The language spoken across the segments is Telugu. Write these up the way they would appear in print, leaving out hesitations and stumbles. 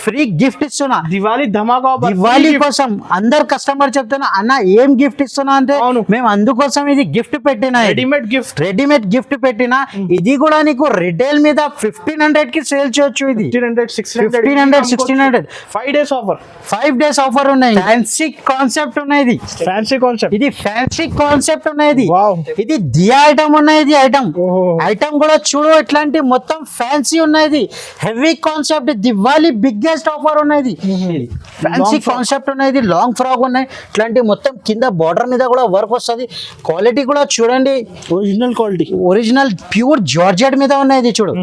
ఫ్రీ గిఫ్ట్ ఇస్తున్నా దివాళీ ధమాకా దివాళీ కోసం. అందరు కస్టమర్ చెప్తున్నా అన్న ఏం గిఫ్ట్ ఇస్తున్నా అంటే మేము అందుకోసం ఇది గిఫ్ట్ పెట్టినా, రెడీమేడ్ గిఫ్ట్ పెట్టినా. ఇది కూడా నీకు రిటైల్ మీద 1500 కి సేల్ చేయొచ్చు. ఇది 1500 1600 5 days ఆఫర్ ఉన్నాయి. ఫ్యాన్సీ కాన్సెప్ట్ ఉన్నాయి. ఇది ఫ్యాన్సీ కాన్సెప్ట్ ఉన్నాయి. ఇది దియా ఐటమ్ ఉన్నాయి. ఇది ఐటమ్ కూడా చూడు ఇట్లాంటి మొత్తం ఫ్యాన్సీ ఉన్నాయి. Heavy concept Diwali biggest offer ఉన్నది. ఫ్యాన్సీ కాన్సెప్ట్ ఉన్నది. లాంగ్ ఫ్రాక్ ఉన్నాయి. ఇట్లాంటి మొత్తం కింద బార్డర్ మీద కూడా వర్క్ వస్తుంది. క్వాలిటీ కూడా చూడండి, original quality, original pure georgette మీద ఉన్నది. చూడు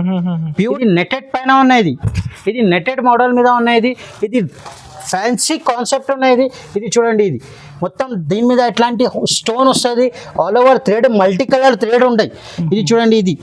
ప్యూర్ నెటెడ్ పైన ఉన్నది. ఇది నెటెడ్ మోడల్ మీద ఉన్నది. ఇది ఫ్యాన్సీ కాన్సెప్ట్ ఉన్నది. ఇది చూడండి, ఇది మొత్తం దీని మీద ఎట్లాంటి స్టోన్ వస్తుంది. All over thread, multi colour thread ఉంటాయి. ఇది చూడండి, ఇది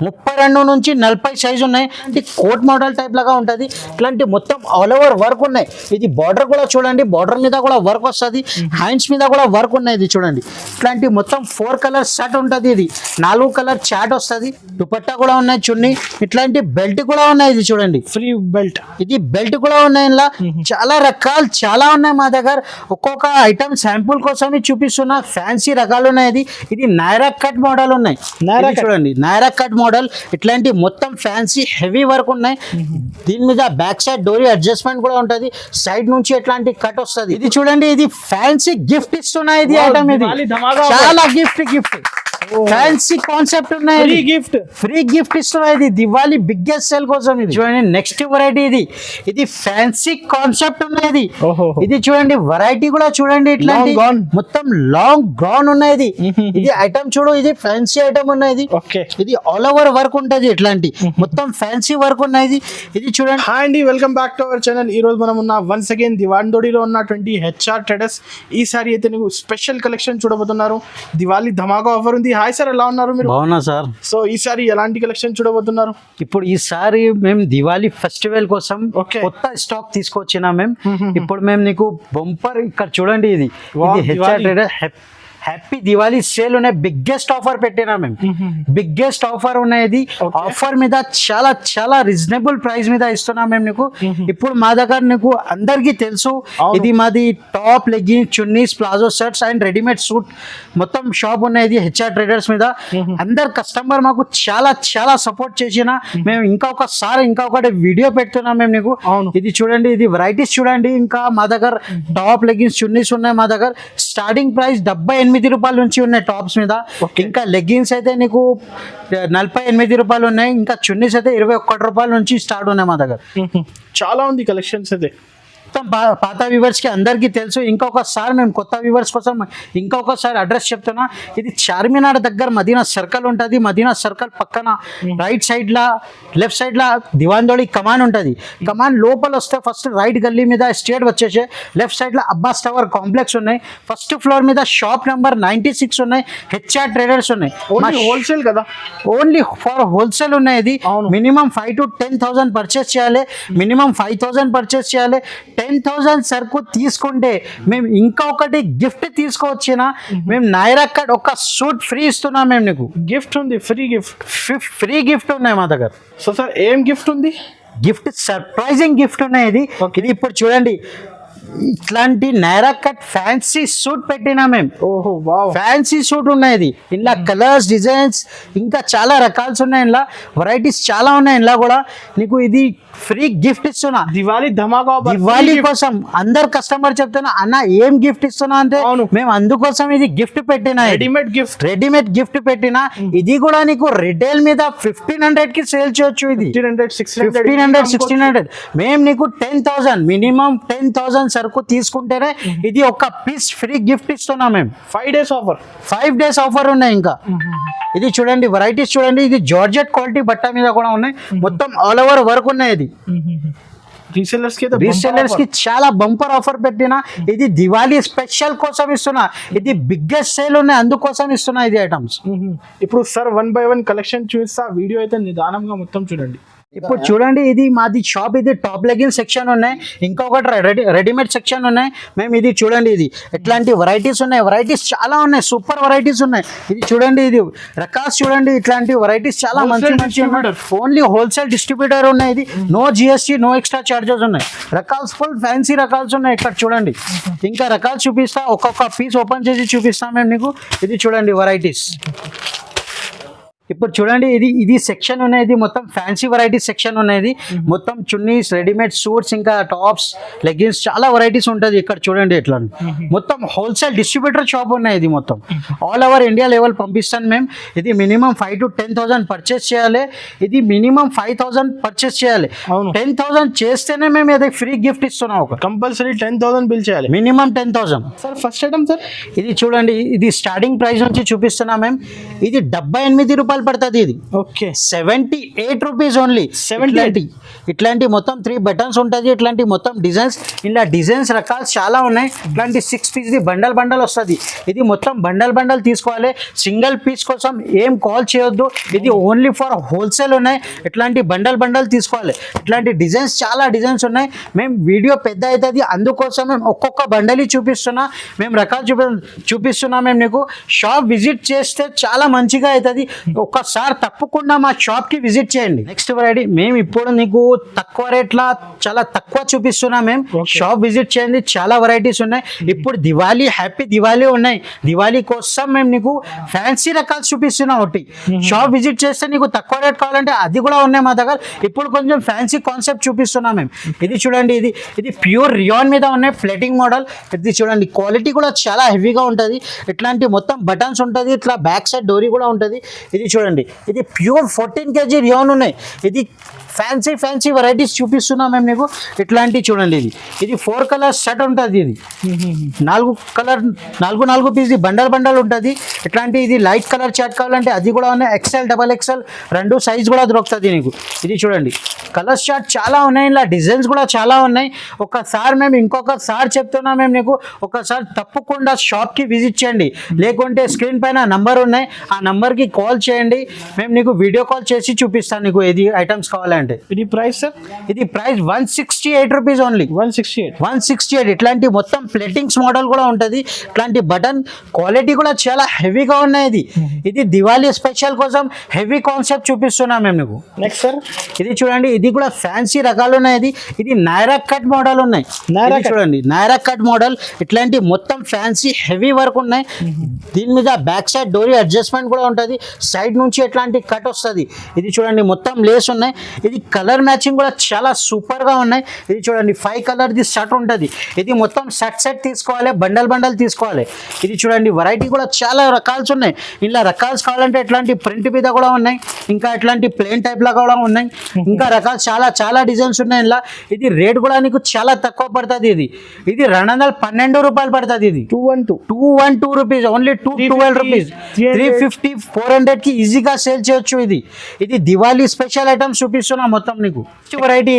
32 నుంచి 40 సైజు ఉన్నాయి. ఇది కోట్ మోడల్ టైప్ లాగా ఉంటుంది. ఇట్లాంటి మొత్తం ఆల్ ఓవర్ వర్క్ ఉన్నాయి. ఇది బార్డర్ కూడా చూడండి, బార్డర్ మీద కూడా వర్క్ వస్తుంది. హ్యాండ్స్ మీద కూడా వర్క్ ఉన్నాయి. ఇది చూడండి, ఇట్లాంటి మొత్తం 4 కలర్ సెట్ ఉంటుంది. ఇది 4 కలర్ చాట్ వస్తుంది. దుపట్టా కూడా ఉన్నాయి, చున్నీ. ఇట్లాంటి బెల్ట్ కూడా ఉన్నాయి. ఇది చూడండి, ఫ్రీ బెల్ట్. ఇది బెల్ట్ కూడా ఉన్నాయి. ఇలా చాలా రకాలు చాలా ఉన్నాయి మా దగ్గర. ఒక్కొక్క ఐటమ్ శాంపుల్ కోసం చూపిస్తున్నా. ఫ్యాన్సీ రకాలు ఉన్నాయి. ఇది నైరా కట్ మోడల్ ఉన్నాయి. చూడండి, నైరా కట్ మోడల్. ఇట్లాంటి మొత్తం ఫ్యాన్సీ హెవీ వర్క్ ఉన్నాయి. దీని మీద బ్యాక్ సైడ్ డోరీ అడ్జస్ట్మెంట్ కూడా ఉంటుంది. సైడ్ నుంచి ఎట్లాంటి కట్ వస్తుంది. ఇది చూడండి, ఇది ఫ్యాన్సీ గిఫ్ట్ ఇస్తున్నా. ఇది ఐటమ్ ఇది చాలా గిఫ్ట్ ఫ్యాన్సీ కాన్సెప్ట్ ఉన్నాయి. ఫ్రీ గిఫ్ట్ ఇస్తున్నాయి. ఇది దివాళీ బిగ్గెస్ట్ సేల్ కోసం. ఇది చూడండి, నెక్స్ట్ వెరైటీ. ఇది ఫ్యాన్సీ కాన్సెప్ట్ ఉన్నది. ఇది చూడండి, వెరైటీ కూడా చూడండి. ఇట్లాంటి మొత్తం లాంగ్ గౌన్ ఉన్నది. ఇది ఐటమ్ చూడు, ఇది ఫ్యాన్సీ ఐటమ్ ఉన్నది. ఇది ఆల్ ఓవర్ వర్క్ ఉంటది. ఇట్లాంటి మొత్తం ఫ్యాన్సీ వర్క్ ఉన్నది. ఇది చూడండి. హాయ్ అండి, welcome back to our channel. ఈ రోజు మనం ఉన్న వన్స్ అగైన్ దివాన్దోడిలో ఉన్నటువంటి హెచ్ఆర్ ట్రేడర్స్. ఈసారి అయితే నీకు స్పెషల్ కలెక్షన్ చూడబోతున్నారు. దివాళీ ధమాకా ఆఫర్ ఉంది. హాయ్ సార్, ఎలా ఉన్నారు మీరు? బాగున్నా సార్. సో ఈసారి ఎలాంటి కలెక్షన్ చూడబోతున్నారు? ఇప్పుడు ఈసారి మేము దివాళీ ఫెస్టివల్ కోసం కొత్త స్టాక్ తీసుకొచ్చినా మేము. ఇప్పుడు మేము నీకు బంపర్ ఇక్కడ చూడండి. ఇది HR trader happy Diwali sale ఉన్నాయి. బిగ్గెస్ట్ ఆఫర్ పెట్టినా మేము. బిగ్గెస్ట్ ఆఫర్ ఉన్నాయి. ఆఫర్ మీద చాలా చాలా రీజనబుల్ ప్రైస్ మీద ఇస్తున్నాం మేము నీకు. ఇప్పుడు మా దగ్గర నీకు అందరికీ తెలుసు, ఇది మాది top, leggings, chunnis, palazzo shirts and readymade suit మొత్తం షాప్ ఉన్నాయి హెచ్ఆర్ ట్రేడర్స్ మీద. అందరు కస్టమర్ మాకు చాలా చాలా సపోర్ట్ చేసిన మేము ఇంకొకటి వీడియో పెడుతున్నాం మేము నీకు. ఇది చూడండి, ఇది వెరైటీస్ చూడండి. ఇంకా మా దగ్గర టాప్, లెగ్గిన్స్, చున్నీస్ ఉన్నాయి. మా దగ్గర స్టార్టింగ్ ప్రైస్ 78 రూపాయల నుంచి ఉన్నాయి టాప్స్ మీద. ఇంకా లెగ్గిన్స్ అయితే నీకు 48 రూపాయలు ఉన్నాయి. ఇంకా చున్నీస్ అయితే 21 రూపాయల నుంచి స్టార్ట్ ఉన్నాయి మా దగ్గర. చాలా ఉంది కలెక్షన్స్ అయితే. మొత్తం పాత వ్యూవర్స్ కి అందరికీ తెలుసు. ఇంకొకసారి మేము కొత్త వ్యూవర్స్ కోసం ఇంకొకసారి అడ్రస్ చెప్తున్నా. ఇది చార్మినార్ దగ్గర మదీనా సర్కిల్ ఉంటుంది. మదీనా సర్కిల్ పక్కన రైట్ సైడ్ లా, లెఫ్ట్ సైడ్ లా దివాన్దోడి కమాన్ ఉంటుంది. కమాన్ లోపల వస్తే ఫస్ట్ రైట్ గల్లీ మీద స్ట్రేట్ వచ్చేసే లెఫ్ట్ సైడ్ లో అబ్బాస్ టవర్ కాంప్లెక్స్ ఉన్నాయి. ఫస్ట్ ఫ్లోర్ మీద షాప్ నెంబర్ 96 ఉన్నాయి. హెచ్ఆర్ ట్రేడర్స్ ఉన్నాయి. హోల్సేల్ కదా, ఓన్లీ ఫర్ హోల్సేల్ ఉన్నాయి. ఇది మినిమం 5,000 to 10,000 పర్చేస్ చేయాలి. మినిమం 5,000 పర్చేస్ చేయాలి. 10,000 సరుకు తీసుకుంటే మేము ఇంకొకటి గిఫ్ట్ తీసుకొచ్చిన మేము నైరా కట్ ఒక సూట్ ఫ్రీ ఇస్తున్నాం. మేము నీకు గిఫ్ట్ ఉంది, ఫ్రీ గిఫ్ట్ ఉన్నాయి మా దగ్గర. సో సార్ ఏం గిఫ్ట్ ఉంది? గిఫ్ట్ సర్ప్రైజింగ్ గిఫ్ట్ ఉన్నాయి. ఇది ఇప్పుడు చూడండి, ఇట్లాంటి నైరా కట్ ఫ్యాన్సీ సూట్ పెట్టినా మేము. ఫ్యాన్సీ సూట్ ఉన్నాయి. ఇలా కలర్స్, డిజైన్స్ ఇంకా చాలా రకాల్స్ ఉన్నాయి. ఇలా వెరైటీస్ చాలా ఉన్నాయి. ఇలా కూడా నీకు ఇది ఫ్రీ గిఫ్ట్ ఇస్తున్నా. దివాళీ ధమాకా దివాళీ కోసం. అందరు కస్టమర్ చెప్తున్నా అన్న ఏం గిఫ్ట్ ఇస్తున్నా అంటే మేము అందుకోసం ఇది గిఫ్ట్ పెట్టినా, రెడీమేడ్ గిఫ్ట్ పెట్టినా. ఇది కూడా నీకు రిటైల్ మీద 1500 కి సేల్ చేయొచ్చు. ఇది 1500 1600. మేము నీకు 10,000 మినిమం 10,000 సరుకు తీసుకుంటేనే ఇది ఒక పీస్ ఫ్రీ గిఫ్ట్ ఇస్తున్నాం మేము. 5 days ఆఫర్ ఉన్నాయి. ఇంకా ఇది చూడండి, వెరైటీస్ చూడండి. ఇది జార్జెట్ క్వాలిటీ బట్ట మీద కూడా ఉన్నాయి. మొత్తం ఆల్ ఓవర్ వర్క్ ఉన్నాయి. ఇది రీసెల్లర్స్ కి చాలా బంపర్ ఆఫర్ పెట్టినా. ఇది దివాళీ స్పెషల్ కోసం ఇస్తున్నా. ఇది బిగ్గెస్ట్ సేల్ ఉన్నాయి, అందుకోసం ఇస్తున్నా ఇది ఐటమ్స్. ఇప్పుడు సార్ 1 by 1 కలెక్షన్ చూపిస్తా. వీడియో అయితే నిదానంగా మొత్తం చూడండి. ఇప్పుడు చూడండి ఇది మాది షాప్, ఇది టాప్ లెగిన్ సెక్షన్ ఉన్నాయి, ఇంకొకటి రెడీమేడ్ సెక్షన్ ఉన్నాయి. మేము ఇది చూడండి, ఇది ఎట్లాంటి వెరైటీస్ ఉన్నాయి, వెరైటీస్ చాలా ఉన్నాయి, సూపర్ వెరైటీస్ ఉన్నాయి. ఇది చూడండి, ఇది రకాస్ చూడండి, ఇట్లాంటి వెరైటీస్ చాలా మంచి మంచి ఓన్లీ హోల్సేల్ డిస్ట్రిబ్యూటర్ ఉన్నాయి. ఇది no GST, no extra charges ఉన్నాయి. రకాల్స్ ఫుల్ ఫ్యాన్సీ రకాల్స్ ఉన్నాయి. ఇక్కడ చూడండి, ఇంకా రకాలు చూపిస్తా, ఒక్కొక్క పీస్ ఓపెన్ చేసి చూపిస్తాం మేము నీకు. ఇది చూడండి వెరైటీస్. ఇప్పుడు చూడండి, ఇది సెక్షన్ ఉన్నది, మొత్తం ఫ్యాన్సీ వెరైటీ సెక్షన్ ఉన్నది. మొత్తం చున్నీస్, రెడీమేడ్ సూట్స్, ఇంకా టాప్స్, లెగ్గిన్స్, చాలా వెరైటీస్ ఉంటుంది. ఇక్కడ చూడండి ఎట్లా మొత్తం హోల్సేల్ డిస్ట్రిబ్యూటర్ షాప్ ఉన్నాయి. ఇది మొత్తం ఆల్ ఓవర్ ఇండియా లెవెల్ పంపిస్తాను మేము. ఇది మినిమం 5,000 to 10,000 పర్చేస్ చేయాలి. ఇది మినిమం 5,000 పర్చేస్ చేయాలి. 10,000 చేస్తేనే మేము ఇది ఫ్రీ గిఫ్ట్ ఇస్తున్నాం. ఒక కంపల్సరీ 10,000 బిల్ చేయాలి, minimum 10,000. Sir first item sir ఇది చూడండి, ఇది స్టార్టింగ్ ప్రైస్ నుంచి చూపిస్తున్నాం మేము. ఇది 78 రూపాయలు పడుతుంది. ఇది ఓకే 78 రూపీస్ ఓన్లీ. 78. ఇట్లాంటి మొత్తం 3 బటన్స్ ఉంటుంది. ఇట్లాంటి మొత్తం డిజైన్స్, ఇలా డిజైన్స్ రకాలు చాలా ఉన్నాయి. ఇట్లాంటి 6 పీస్ బండల్ వస్తుంది. ఇది మొత్తం బండల్ తీసుకోవాలి. సింగిల్ పీస్ కోసం ఏం కాల్ చేయొద్దు. ఇది ఓన్లీ ఫర్ హోల్సేల్ ఉన్నాయి. ఇట్లాంటి బండల్ తీసుకోవాలి. ఇట్లాంటి డిజైన్స్, చాలా డిజైన్స్ ఉన్నాయి. మేము వీడియో పెద్ద అవుతుంది, అందుకోసం మేము ఒక్కొక్క బండలి చూపిస్తున్నా. మేము రకాలు చూపిస్తున్నా. మేము నీకు షాప్ విజిట్ చేస్తే చాలా మంచిగా అవుతుంది. ఒక్కసారి తప్పకుండా మా షాప్కి విజిట్ చేయండి. నెక్స్ట్ వెరైటీ మేము ఇప్పుడు నీకు తక్కువ రేట్లా చాలా తక్కువ చూపిస్తున్నా. మేము షాప్ విజిట్ చేయండి, చాలా వెరైటీస్ ఉన్నాయి. ఇప్పుడు దివాళీ, హ్యాపీ దివాళీ ఉన్నాయి. దివాళీ కోసం మేము నీకు ఫ్యాన్సీ రకాలు చూపిస్తున్నాం. ఒకటి షాప్ విజిట్ చేస్తే నీకు తక్కువ రేట్ కావాలంటే అది కూడా ఉన్నాయి మా దగ్గర. ఇప్పుడు కొంచెం ఫ్యాన్సీ కాన్సెప్ట్ చూపిస్తున్నాం మేము. ఇది చూడండి, ఇది ప్యూర్ రియాన్ మీద ఉన్నాయి, ప్లేటింగ్ మోడల్. ఇది చూడండి, క్వాలిటీ కూడా చాలా హెవీగా ఉంటుంది. ఇట్లాంటి మొత్తం బటన్స్ ఉంటుంది, ఇట్లా బ్యాక్ సైడ్ డోరీ కూడా ఉంటుంది. ఇది చూడండి, ఇది ప్యూర్ 14 kg రియాన్ ఉన్నాయి. ఇది ఫ్యాన్సీ వెరైటీస్ చూపిస్తున్నాం మేము నీకు. ఇట్లాంటివి చూడండి, ఇది 4 కలర్ సెట్ ఉంటుంది. ఇది 4 పీస్ బండల్ ఉంటుంది. ఇట్లాంటి ఇది లైట్ కలర్ చాట్ కావాలంటే అది కూడా ఉన్నాయి. XL, XXL 2 సైజ్ కూడా దొరుకుతుంది నీకు. ఇది చూడండి, కలర్ చాట్ చాలా ఉన్నాయి. ఇలా డిజైన్స్ కూడా చాలా ఉన్నాయి. ఒకసారి మేము ఇంకొకసారి చెప్తున్నాం మేము నీకు, ఒకసారి తప్పకుండా షాప్కి విజిట్ చేయండి. లేకుంటే స్క్రీన్ పైన నంబర్ ఉన్నాయి, ఆ నంబర్కి కాల్ చేయండి. మేము నీకు వీడియో కాల్ చేసి చూపిస్తాను నీకు ఏది ఐటమ్స్ కావాలంటే. ఇది ప్రైస్ సార్? ఇది ప్రైస్ 168 రూపీస్ ఓన్లీ. 168. ఇట్లాంటి మొత్తం ప్లేటింగ్స్ మోడల్ కూడా ఉంటుంది. ఇట్లాంటి బటన్ క్వాలిటీ కూడా చాలా హెవీగా ఉన్నాయి. ఇది దివాళీ స్పెషల్ కోసం హెవీ కాన్సెప్ట్ చూపిస్తున్నాం మేము నీకు. నెక్స్ట్ సార్, ఇది చూడండి, ఇది కూడా ఫ్యాన్సీ రకాలు ఉన్నాయి. ఇది నైరా కట్ మోడల్ ఉన్నాయి. చూడండి, నైరా కట్ మోడల్. ఇట్లాంటి మొత్తం ఫ్యాన్సీ హెవీ వర్క్ ఉన్నాయి. దీని మీద బ్యాక్ సైడ్ డోరీ అడ్జస్ట్మెంట్ కూడా ఉంటుంది. సైడ్ నుంచి ఎట్లాంటి కట్ వస్తుంది. ఇది చూడండి, మొత్తం లేస్ ఉన్నాయి. ఇది కలర్ మ్యాచింగ్ కూడా చాలా సూపర్ గా ఉన్నాయి. ఇది చూడండి, 5 కలర్ ది షర్ట్ ఉంటుంది. ఇది మొత్తం సెట్ తీసుకోవాలి, బండల్ తీసుకోవాలి. ఇది చూడండి, వెరైటీ కూడా చాలా రకాల్స్ ఉన్నాయి. ఇలా రకాల్స్ కావాలంటే ఇట్లాంటి ప్రింట్ మీద కూడా ఉన్నాయి, ఇంకా ఇట్లాంటి ప్లేన్ టైప్ లా కూడా ఉన్నాయి. ఇంకా రకాలు చాలా డిజైన్స్ ఉన్నాయి. ఇలా ఇది రేట్ కూడా నీకు చాలా తక్కువ పడుతుంది. ఇది 212 రూపాయలు పడుతుంది. ఇది 212 రూపీస్ ఓన్లీ. 212 రూపీస్, 350, 400 కి ఈజీగా సేల్ చేయొచ్చు. ఇది దివాళీ స్పెషల్ ఐటమ్స్ చూపిస్తున్నా మొత్తం నీకు. వెరైటీ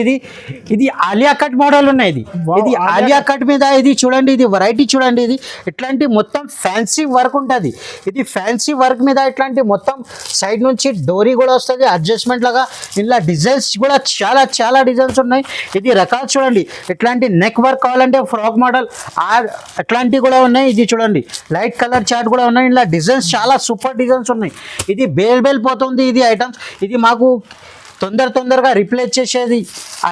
ఇది ఆలియా కట్ మోడల్ ఉన్నాయి. ఇది ఆలియా కట్ మీద ఇది చూడండి, ఇది వెరైటీ చూడండి. ఇది ఇట్లాంటి మొత్తం ఫ్యాన్సీ వర్క్ ఉంటుంది. ఇది ఫ్యాన్సీ వర్క్ మీద ఇట్లాంటి మొత్తం సైడ్ నుంచి డోరీ కూడా వస్తుంది, అడ్జస్ట్మెంట్ లాగా. ఇలా డిజైన్స్ కూడా చాలా డిజైన్స్ ఉన్నాయి. ఇది రకాలు చూడండి, ఇట్లాంటి నెక్ వర్క్ కావాలంటే ఫ్రాక్ మోడల్ అట్లాంటివి కూడా ఉన్నాయి. ఇది చూడండి, లైట్ కలర్ చార్ట్ కూడా ఉన్నాయి. ఇలా డిజైన్స్ చాలా సూపర్ డిజైన్స్ ఉన్నాయి. ఇది బేల్ పోతుంది. ఇది ఐటమ్స్ ఇది మాకు తొందరగా రిప్లేస్ చేసేది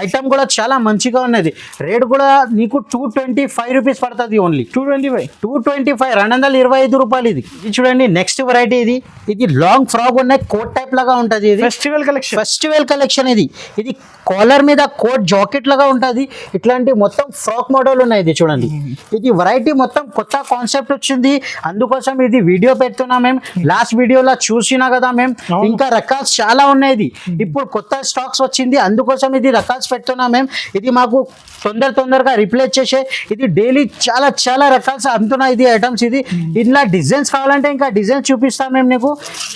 ఐటమ్ కూడా చాలా మంచిగా ఉన్నది. రేట్ కూడా నీకు 225 రూపీస్ పడుతుంది. ఓన్లీ 225, 225 రూపాయలు. ఇది చూడండి, నెక్స్ట్ వెరైటీ. ఇది లాంగ్ ఫ్రాక్ ఉన్నాయి, కోట్ టైప్ లాగా ఉంటుంది. ఇది ఫెస్టివల్ కలెక్షన్. ఇది కాలర్ మీద కోట్ జాకెట్ లాగా ఉంటుంది. ఇట్లాంటి మొత్తం ఫ్రాక్ మోడల్ ఉన్నాయి. ఇది చూడండి, ఇది వెరైటీ మొత్తం కొత్త కాన్సెప్ట్ వచ్చింది, అందుకోసం ఇది వీడియో పెడుతున్నా మేము. లాస్ట్ వీడియోలో చూసినా కదా మేము. ఇంకా రకాలు చాలా ఉన్నాయి. ఇప్పుడు కొత్త స్టాక్స్ వచ్చింది, అందుకోసం ఇది రకాల్స్ పెడుతున్నాం మేము. ఇది మాకు తొందరగా రిప్లేస్ చేసే. ఇది డైలీ చాలా రకాల్స్ అమ్ముతున్నాయి. ఇది ఐటమ్స్. ఇలా డిజైన్స్ కావాలంటే ఇంకా డిజైన్స్ చూపిస్తాం మేము నీకు.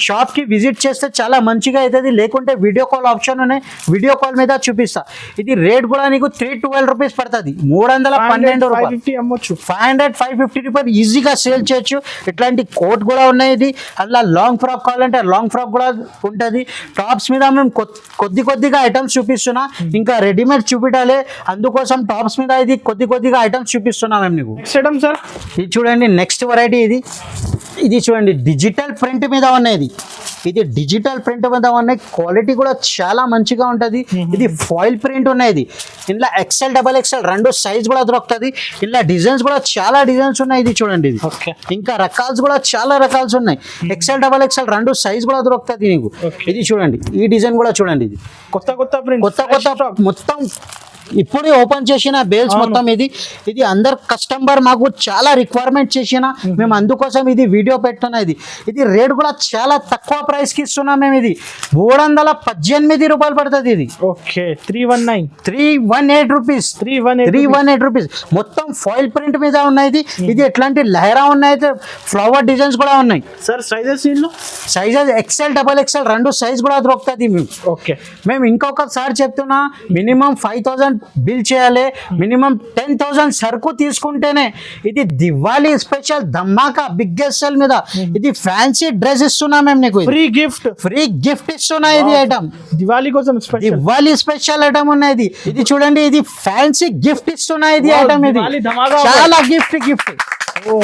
షాప్కి విజిట్ చేస్తే చాలా మంచిగా అవుతుంది. లేకుంటే వీడియో కాల్ ఆప్షన్ ఉన్నాయి, వీడియో కాల్ మీద చూపిస్తా. ఇది రేట్ కూడా నీకు 312 రూపీస్ పడుతుంది. 312 రూపాయలు అమ్మొచ్చు. 500, 550 రూపాయలు ఈజీగా సేల్ చేయొచ్చు. ఇట్లాంటి కోట్ కూడా ఉన్నాయి. ఇది అలా లాంగ్ ఫ్రాక్ కావాలంటే లాంగ్ ఫ్రాక్ కూడా ఉంటుంది. టాప్స్ మీద మేము కొత్త కొద్దిగా ఐటమ్స్ చూపిస్తున్నా, ఇంకా రెడీమేడ్ చూపించాలి, అందుకోసం టాప్స్ మీద ఇది కొద్దిగా ఐటమ్స్ చూపిస్తున్నా మేము నీకు. నెక్స్ట్ ఐటమ్ సార్, ఇది చూడండి నెక్స్ట్ వెరైటీ ఇది చూడండి డిజిటల్ ప్రింట్ మీద ఉన్నది. ఇది డిజిటల్ ప్రింట్ మీద ఉన్నాయి, క్వాలిటీ కూడా చాలా మంచిగా ఉంటుంది. ఇది ఫాయిల్ ప్రింట్ ఉన్నది. ఇందులో XL XXL రెండు సైజ్ కూడా దొరుకుతుంది. ఇందులో డిజైన్స్ కూడా చాలా డిజైన్స్ ఉన్నాయి. ఇది చూడండి ఇది ఇంకా రకాలు కూడా చాలా రకాలు ఉన్నాయి. XL XXL రెండు సైజ్ కూడా దొరుకుతుంది నీకు. ఇది చూడండి ఈ డిజైన్ కూడా చూడండి, ఇది కొత్త ప్రింట్, కొత్త మొత్తం ఇప్పుడే ఓపెన్ చేసిన బేల్స్ మొత్తం. ఇది అందరు కస్టమర్ మాకు చాలా రిక్వైర్మెంట్ చేసిన మేము అందుకోసం ఇది వీడియో పెట్టున్నా. ఇది రేట్ కూడా చాలా తక్కువ ప్రైస్ కి ఇస్తున్నాం మేము. ఇది 318 రూపాయలు పడుతుంది. ఇది ఓకే 318 రూపీస్ 318 రూపీస్. మొత్తం ఫాయిల్ ప్రింట్ మీద ఉన్నాయి. ఇది ఎట్లాంటి లహరా ఉన్నాయి, ఫ్లవర్ డిజైన్స్ కూడా ఉన్నాయి. సార్ సైజెస్ XL XXL రెండు సైజ్ కూడా దొరుకుతుంది. మేము ఇంకొకసారి చెప్తున్నా, మినిమం 5000 బిల్ చేయాలి, మినిమం 10,000 సరుకు తీసుకుంటేనే. ఇది దివాళీ స్పెషల్ ధమాకా బిగ్గెస్ట్ సెల్ మీద. ఇది ఫ్యాన్సీ డ్రెస్ ఇస్తున్నా మేము నీకు, ఫ్రీ గిఫ్ట్ ఇస్తున్నా. ఇది ఐటమ్ దివాళీ కోసం దివాళీ స్పెషల్ ఐటమ్ ఉన్నది. ఇది చూడండి, ఇది ఫ్యాన్సీ గిఫ్ట్ ఇస్తున్నా. ఇది ఐటమ్ ఇది చాలా గిఫ్ట్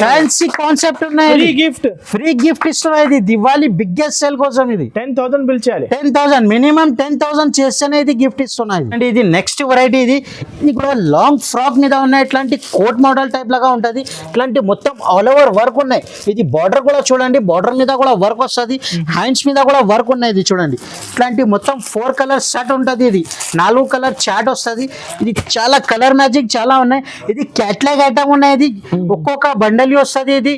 ఫ్యాన్సీ కాన్సెప్ట్ ఉన్నాయి. ఫ్రీ గిఫ్ట్ ఇస్తున్నాయి. ఇది దివాళీ బిగ్గెస్ట్ సేల్ కోసం. ఇది 10,000 బిల్ చేయాలి, 10,000 మినిమం 10,000 చేస్తేనే ఇది గిఫ్ట్ ఇస్తున్నాయి. అండ్ ఇది నెక్స్ట్ వెరైటీ. ఇది కూడా లాంగ్ ఫ్రాక్ మీద ఉన్నాయి. ఇట్లాంటి కోట్ మోడల్ టైప్ లాగా ఉంటుంది. ఇట్లాంటి మొత్తం ఆల్ ఓవర్ వర్క్ ఉన్నాయి. ఇది బార్డర్ కూడా చూడండి, బార్డర్ మీద కూడా వర్క్ వస్తుంది, హ్యాండ్స్ మీద కూడా వర్క్ ఉన్నాయి. ఇది చూడండి, ఇట్లాంటి మొత్తం 4 కలర్ షర్ట్ ఉంటుంది. ఇది 4 కలర్ చాట్ వస్తుంది. ఇది చాలా కలర్ మ్యాచింగ్ చాలా ఉన్నాయి. ఇది క్యాట్లాగ్ ఐటమ్ ఉన్నాయి. ఇది ఒక్కొక్క బండల్ వస్తుంది. ఇది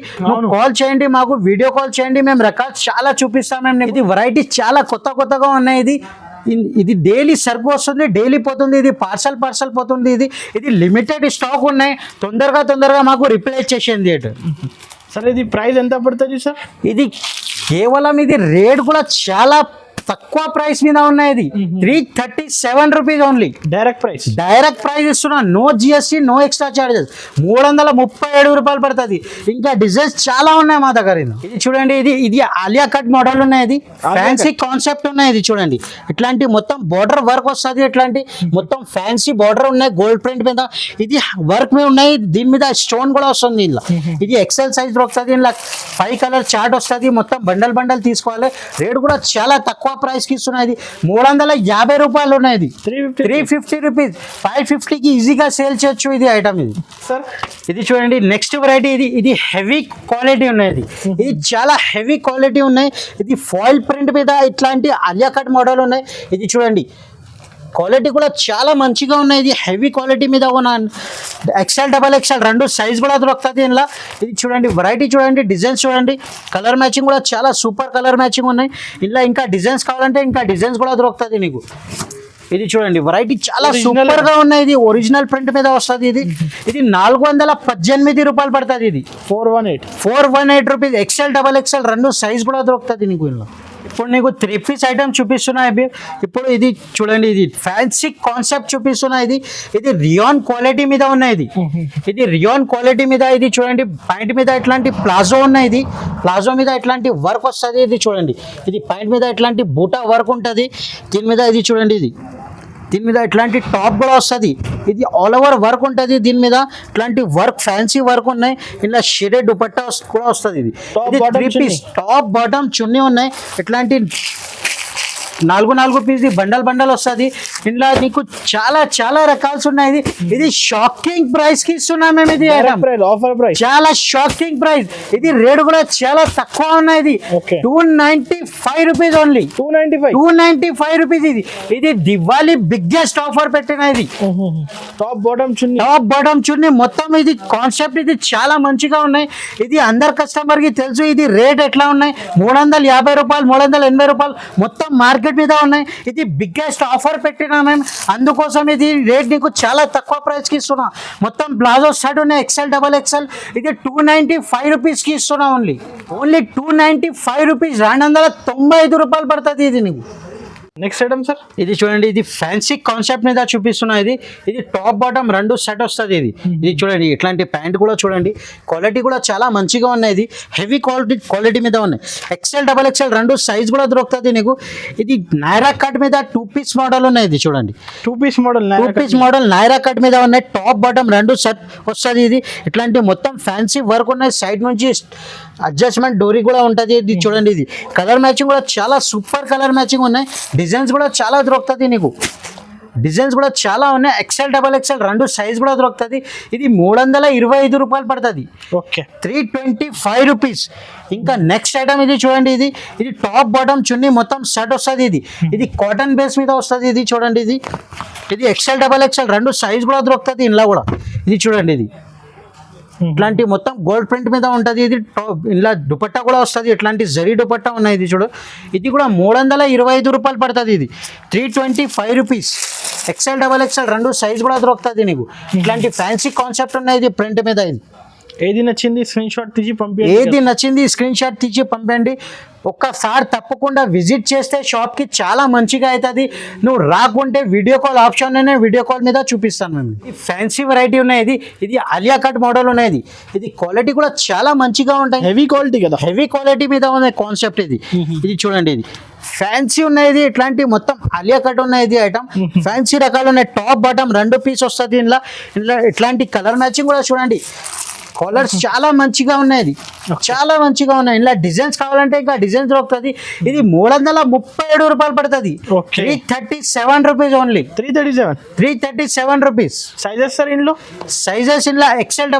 కాల్ చేయండి, మాకు వీడియో కాల్ చేయండి, మేము రకాలు చాలా చూపిస్తాం మేము. ఇది వెరైటీ చాలా కొత్తగా ఉన్నాయి. ఇది డైలీ సరుకు వస్తుంది, డైలీ పోతుంది. ఇది పార్సల్ పోతుంది. ఇది లిమిటెడ్ స్టాక్ ఉన్నాయి. తొందరగా మాకు రిప్లై చేసేయండి. సార్ ఇది ప్రైస్ ఎంత పడుతుంది సార్? ఇది కేవలం ఇది రేట్ కూడా చాలా తక్కువ ప్రైస్ మీద ఉన్నాయి. ఇది 337 రూపీస్ ఓన్లీ. డైరెక్ట్ ప్రైస్ ఇస్తున్నా, no GST, no extra charges. 337 రూపాయలు పడుతుంది. ఇంకా డిజైన్స్ చాలా ఉన్నాయి మా దగ్గర. ఇది చూడండి, ఇది ఆలియా కట్ మోడల్ ఉన్నాయి. ఇది ఫ్యాన్సీ కాన్సెప్ట్ ఉన్నాయి. ఇది చూడండి, ఇట్లాంటి మొత్తం బార్డర్ వర్క్ వస్తుంది. ఇట్లాంటి మొత్తం ఫ్యాన్సీ బార్డర్ ఉన్నాయి, గోల్డ్ ప్రింట్ మీద. ఇది వర్క్ మీద ఉన్నాయి. దీని మీద స్టోన్ కూడా వస్తుంది. ఇలా ఇది XL సైజ్ దొరుకుతుంది. ఇలా 5 కలర్ చార్ట్ వస్తుంది. మొత్తం బండల్ తీసుకోవాలి. రేట్ కూడా చాలా తక్కువ ప్రైస్ కి ఇస్తున్నాయి. 350 రూపాయలు ఉన్నాయి. 350 రూపీస్, 550కి ఈజీగా సేల్ చేయొచ్చు. ఇది ఐటమ్ ఇది సార్. ఇది చూడండి నెక్స్ట్ వెరైటీ. ఇది హెవీ క్వాలిటీ ఉన్నాయి. ఇది చాలా హెవీ క్వాలిటీ ఉన్నాయి. ఇది ఫాయిల్ ప్రింట్ మీద ఇట్లాంటి ఆలియా కట్ మోడల్ ఉన్నాయి. ఇది చూడండి, క్వాలిటీ కూడా చాలా మంచిగా ఉన్నాయి. ఇది హెవీ క్వాలిటీ మీద ఉన్న XL XXL రెండు సైజ్ కూడా దొరుకుతుంది ఇందులో. ఇది చూడండి వెరైటీ చూడండి, డిజైన్స్ చూడండి, కలర్ మ్యాచింగ్ కూడా చాలా సూపర్ కలర్ మ్యాచింగ్ ఉన్నాయి. ఇందులో ఇంకా డిజైన్స్ కావాలంటే ఇంకా డిజైన్స్ కూడా దొరుకుతుంది నీకు. ఇది చూడండి వెరైటీ చాలా సూపర్ గా ఉన్నాయి. ఇది ఒరిజినల్ ప్రింట్ మీద వస్తుంది. ఇది 418 రూపాయలు పడుతుంది. ఇది 418 రూపీస్. XL XXL రెండు సైజ్ కూడా దొరుకుతుంది నీకు ఇందులో. ఇప్పుడు నీకు 3 పీస్ ఐటమ్ చూపిస్తున్నా. ఇప్పుడు ఇది చూడండి, ఇది ఫ్యాన్సీ కాన్సెప్ట్ చూపిస్తున్నా. ఇది రియాన్ క్వాలిటీ మీద ఉన్నాయి. ఇది రియాన్ క్వాలిటీ మీద. ఇది చూడండి, పాయింట్ మీద ఇట్లాంటి ప్లాజో ఉన్నాయి. ఇది ప్లాజో మీద ఇట్లాంటి వర్క్ వస్తుంది. ఇది చూడండి, ఇది పాయింట్ మీద ఇట్లాంటి బూటా వర్క్ ఉంటుంది. దీని మీద ఇది చూడండి, దీని మీద ఇట్లాంటి టాప్ కూడా వస్తుంది. ఇది ఆల్ ఓవర్ వర్క్ ఉంటుంది. దీని మీద ఇట్లాంటి వర్క్ ఫ్యాన్సీ వర్క్ ఉన్నాయి. ఇలా షేడెడ్ దుపట్టా కూడా వస్తుంది. ఇది 3 పీస్ టాప్ బాటమ్ చున్నీ ఉన్నాయి. ఇట్లాంటి 4 పీస్ బండల్ వస్తుంది. ఇందులో నీకు చాలా రకాల్సి ఉన్నాయి. ఇది షాకింగ్ ప్రైస్ కి ఇస్తున్నాం మేము. ఇది ఆఫర్ ప్రైస్, చాలా షాకింగ్ ప్రైస్. ఇది రేట్ కూడా చాలా తక్కువ ఉన్నాయి. 295 రూపీస్ ఓన్లీ. 295 రూపీస్. ఇది దివాళీ బిగ్గెస్ట్ ఆఫర్ పెట్టిన. ఇది టాప్ బాటమ్ చున్నీ మొత్తం. ఇది కాన్సెప్ట్ ఇది చాలా మంచిగా ఉన్నాయి. ఇది అందరు కస్టమర్ కి తెలుసు. ఇది రేట్ ఎట్లా ఉన్నాయి, 350 రూపాయలు, 380 రూపాయలు మొత్తం మార్కెట్ మీద ఉన్నాయి. ఇది బిగ్గెస్ట్ ఆఫర్ పెట్టినా మేము, అందుకోసం ఇది రేట్ నీకు చాలా తక్కువ ప్రైస్ కి ఇస్తున్నా. మొత్తం ప్లాజో షర్ట్ ఉన్నాయి XL XXL. ఇది 295 రూపీస్ కి ఇస్తున్నా. Only 295 rupees. 295 రూపాయలు పడుతుంది. ఇది నీకు నెక్స్ట్ ఐటమ్ సార్. ఇది చూడండి, ఇది ఫ్యాన్సీ కాన్సెప్ట్ మీద చూపిస్తున్నా. ఇది టాప్ బాటమ్ రెండు సెట్ వస్తుంది. ఇది చూడండి, ఇట్లాంటి ప్యాంట్ కూడా చూడండి, క్వాలిటీ కూడా చాలా మంచిగా ఉన్నాయి. ఇది హెవీ క్వాలిటీ మీద ఉన్నాయి. XL XXL రెండు సైజ్ కూడా దొరుకుతుంది నీకు. ఇది నైరా కట్ మీద 2 పీస్ మోడల్ ఉన్నాయి. ఇది చూడండి, 2 పీస్ మోడల్ నైరా కట్ మీద ఉన్నాయి. టాప్ బాటమ్ రెండు సెట్ వస్తుంది. ఇది ఇట్లాంటి మొత్తం ఫ్యాన్సీ వర్క్ ఉన్నాయి. సైడ్ నుంచి అడ్జస్ట్మెంట్ డోరీ కూడా ఉంటుంది. ఇది చూడండి, ఇది కలర్ మ్యాచింగ్ కూడా చాలా సూపర్ కలర్ మ్యాచింగ్ ఉన్నాయి. డిజైన్స్ కూడా చాలా దొరుకుతుంది నీకు. డిజైన్స్ కూడా చాలా ఉన్నాయి. XL XXL రెండు సైజ్ కూడా దొరుకుతుంది. ఇది 325 రూపాయలు పడుతుంది. Okay, 325 rupees. ఇంకా నెక్స్ట్ ఐటమ్ ఇది చూడండి, ఇది టాప్ బాటమ్ చున్నీ మొత్తం సెట్ వస్తుంది. ఇది కాటన్ బేస్ మీద వస్తుంది. ఇది చూడండి, ఇది XL XXL రెండు సైజ్ కూడా దొరుకుతుంది ఇంట్లో కూడా. ఇది చూడండి, ఇది ఇట్లాంటి మొత్తం గోల్డ్ ప్రింట్ మీద ఉంటుంది. ఇది ఇలా దుపట్టా కూడా వస్తుంది. ఇట్లాంటి జరీ దుపట్టా ఉన్నాయి. ఇది చూడు, ఇది కూడా 325 రూపాయలు పడుతుంది. ఇది 325 రూపీస్. XL XXL రెండు సైజ్ కూడా దొరుకుతుంది నీకు. ఇట్లాంటి ఫ్యాన్సీ కాన్సెప్ట్ ఉన్నాయి. ఇది ప్రింట్ మీద. ఇది ఏది నచ్చింది స్క్రీన్ షాట్ తీసి పంపండి. ఒక్కసారి తప్పకుండా విజిట్ చేస్తే షాప్కి చాలా మంచిగా అవుతుంది. నువ్వు రాకుంటే వీడియో కాల్ ఆప్షన్ అనే వీడియో కాల్ మీద చూపిస్తాను మేము. ఈ ఫ్యాన్సీ వెరైటీ ఉన్నాయి. ఇది ఆలియా కట్ మోడల్ ఉన్నాయి. ఇది క్వాలిటీ కూడా చాలా మంచిగా ఉంటాయి. హెవీ క్వాలిటీ కదా, హెవీ క్వాలిటీ మీద ఉన్న కాన్సెప్ట్ ఇది. ఇది చూడండి, ఇది ఫ్యాన్సీ ఉన్నాయి. ఇట్లాంటి మొత్తం ఆలియా కట్ ఉన్నాయి. ఇది ఐటమ్ ఫ్యాన్సీ రకాలు ఉన్నాయి. టాప్ బాటమ్ రెండు పీస్ వస్తుంది. ఇంట్లో ఇట్లాంటి కలర్ మ్యాచింగ్ కూడా చూడండి. కలర్స్ చాలా మంచిగా ఉన్నాయి. చాలా మంచిగా ఉన్నాయి. ఇలా డిజైన్స్ కావాలంటే ఇంకా డిజైన్స్ దొరుకుతుంది. ఇది 337 రూపాయలు పడుతుంది. 337 rupees only. 337 rupees. Sizes sir ఇంట్లో XL